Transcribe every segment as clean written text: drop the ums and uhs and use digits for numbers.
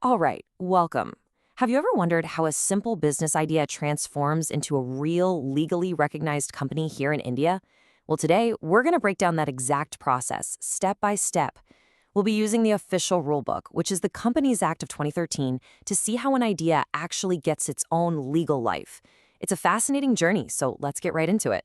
All right, welcome. Have you ever wondered how a simple business idea transforms into a real, legally recognized company here in India? Well, today, we're going to break down that exact process, step by step. We'll be using the official rulebook, which is the Companies Act of 2013, to see how an idea actually gets its own legal life. It's a fascinating journey, so let's get right into it.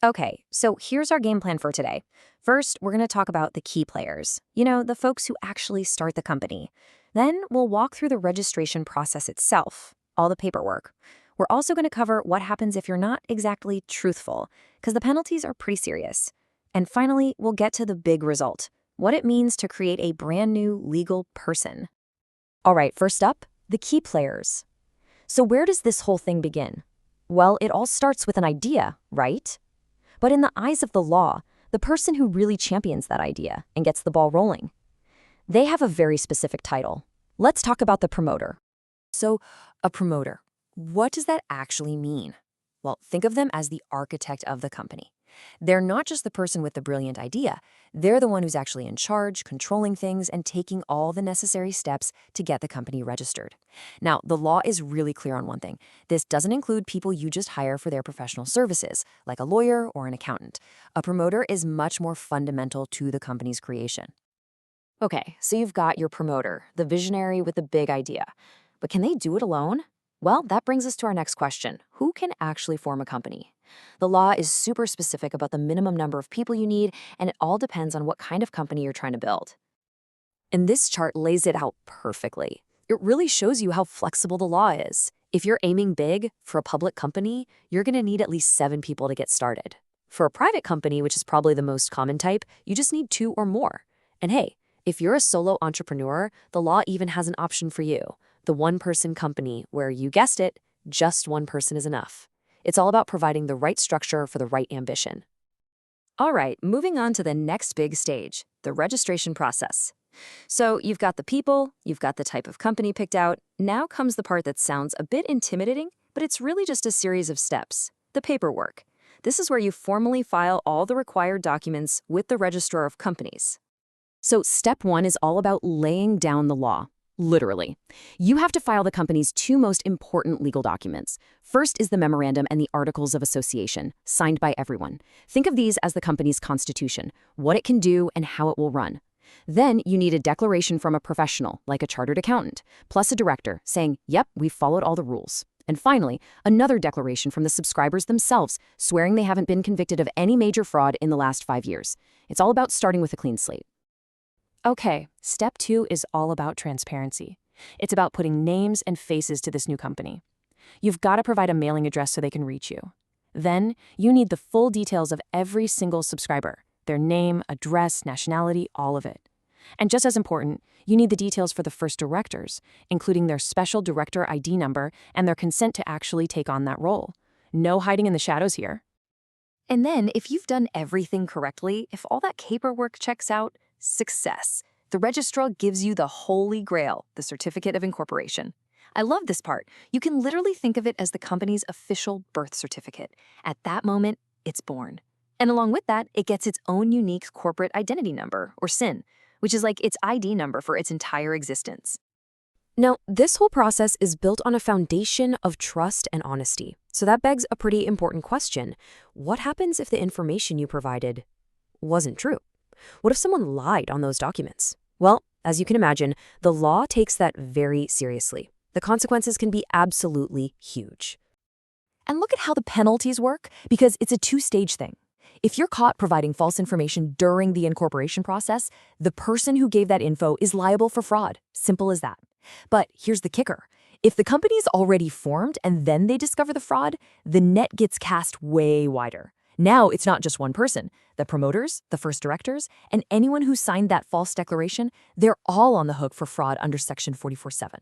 Okay, so here's our game plan for today. First, we're going to talk about the key players, the folks who actually start the company. Then we'll walk through the registration process itself, all the paperwork. We're also going to cover what happens if you're not exactly truthful, because the penalties are pretty serious. And finally, we'll get to the big result, what it means to create a brand new legal person. All right, first up, the key players. So where does this whole thing begin? Well, it all starts with an idea, right? But in the eyes of the law, the person who really champions that idea and gets the ball rolling, they have a very specific title. Let's talk about the promoter. So, a promoter, what does that actually mean? Well, think of them as the architect of the company. They're not just the person with the brilliant idea. They're the one who's actually in charge, controlling things, and taking all the necessary steps to get the company registered. Now, the law is really clear on one thing. This doesn't include people you just hire for their professional services, like a lawyer or an accountant. A promoter is much more fundamental to the company's creation. Okay, so you've got your promoter, the visionary with the big idea. But can they do it alone? Well, that brings us to our next question. Who can actually form a company? The law is super specific about the minimum number of people you need, and it all depends on what kind of company you're trying to build. And this chart lays it out perfectly. It really shows you how flexible the law is. If you're aiming big for a public company, you're going to need at least 7 people to get started. For a private company, which is probably the most common type, you just need 2 or more. And hey, if you're a solo entrepreneur, the law even has an option for you, the one-person company, where you guessed it, just one person is enough. It's all about providing the right structure for the right ambition. All right, moving on to the next big stage, the registration process. So you've got the people, you've got the type of company picked out. Now comes the part that sounds a bit intimidating, but it's really just a series of steps, the paperwork. This is where you formally file all the required documents with the Registrar of Companies. So step 1 is all about laying down the law. Literally. You have to file the company's 2 most important legal documents. First is the memorandum and the articles of association, signed by everyone. Think of these as the company's constitution, what it can do and how it will run. Then you need a declaration from a professional, like a chartered accountant, plus a director saying, yep, we've followed all the rules. And finally, another declaration from the subscribers themselves, swearing they haven't been convicted of any major fraud in the last 5 years. It's all about starting with a clean slate. Okay, step 2 is all about transparency. It's about putting names and faces to this new company. You've got to provide a mailing address so they can reach you. Then, you need the full details of every single subscriber, their name, address, nationality, all of it. And just as important, you need the details for the first directors, including their special director ID number and their consent to actually take on that role. No hiding in the shadows here. And then, if you've done everything correctly, if all that paperwork checks out, success. The registrar gives you the holy grail, the certificate of incorporation. I love this part. You can literally think of it as the company's official birth certificate. At that moment, it's born. And along with that, it gets its own unique corporate identity number, or SIN, which is like its ID number for its entire existence. Now, this whole process is built on a foundation of trust and honesty. So that begs a pretty important question. What happens if the information you provided wasn't true? What if someone lied on those documents? Well, as you can imagine, the law takes that very seriously. The consequences can be absolutely huge. And look at how the penalties work, because it's a 2-stage thing. If you're caught providing false information during the incorporation process, the person who gave that info is liable for fraud. Simple as that. But here's the kicker. If the company's already formed and then they discover the fraud, the net gets cast way wider. Now it's not just one person. The promoters, the first directors, and anyone who signed that false declaration, they're all on the hook for fraud under Section 44(7).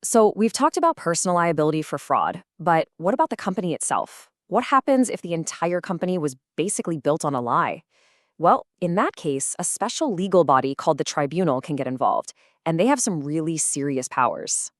So we've talked about personal liability for fraud, but what about the company itself? What happens if the entire company was basically built on a lie? Well, in that case, a special legal body called the tribunal can get involved, and they have some really serious powers.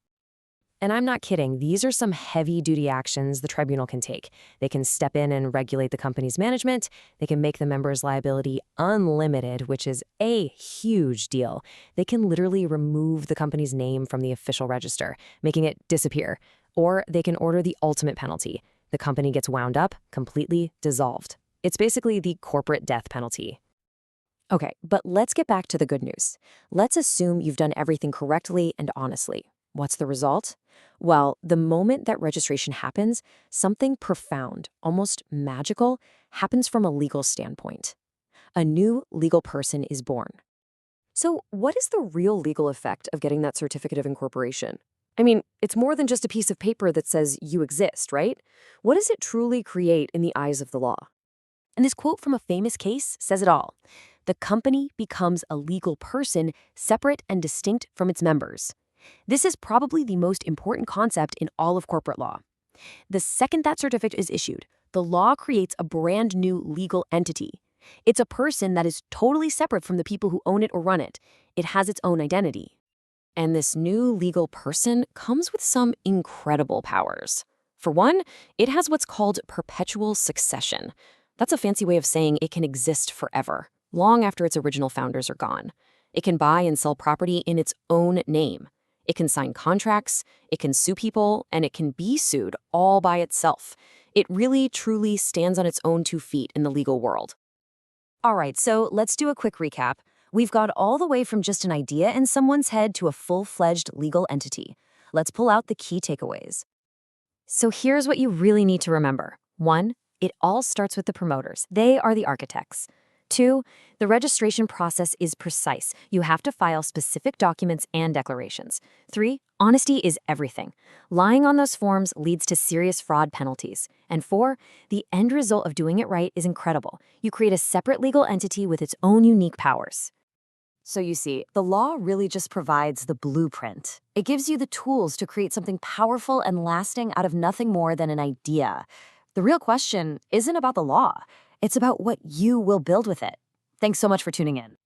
And I'm not kidding. These are some heavy-duty actions the tribunal can take. They can step in and regulate the company's management. They can make the members' liability unlimited, which is a huge deal. They can literally remove the company's name from the official register, making it disappear. Or they can order the ultimate penalty. The company gets wound up, completely dissolved. It's basically the corporate death penalty. Okay, but let's get back to the good news. Let's assume you've done everything correctly and honestly. What's the result? Well, the moment that registration happens, something profound, almost magical, happens from a legal standpoint. A new legal person is born. So, what is the real legal effect of getting that certificate of incorporation? I mean, it's more than just a piece of paper that says you exist, right? What does it truly create in the eyes of the law? And this quote from a famous case says it all. The company becomes a legal person separate and distinct from its members. This is probably the most important concept in all of corporate law. The second that certificate is issued, the law creates a brand new legal entity. It's a person that is totally separate from the people who own it or run it. It has its own identity. And this new legal person comes with some incredible powers. For one, it has what's called perpetual succession. That's a fancy way of saying it can exist forever, long after its original founders are gone. It can buy and sell property in its own name. It can sign contracts, it can sue people, and it can be sued all by itself. It really, truly stands on its own 2 feet in the legal world. All right, so let's do a quick recap. We've got all the way from just an idea in someone's head to a full-fledged legal entity. Let's pull out the key takeaways. So here's what you really need to remember. 1, it all starts with the promoters. They are the architects. 2, the registration process is precise. You have to file specific documents and declarations. 3, honesty is everything. Lying on those forms leads to serious fraud penalties. And 4, the end result of doing it right is incredible. You create a separate legal entity with its own unique powers. So you see, the law really just provides the blueprint. It gives you the tools to create something powerful and lasting out of nothing more than an idea. The real question isn't about the law. It's about what you will build with it. Thanks so much for tuning in.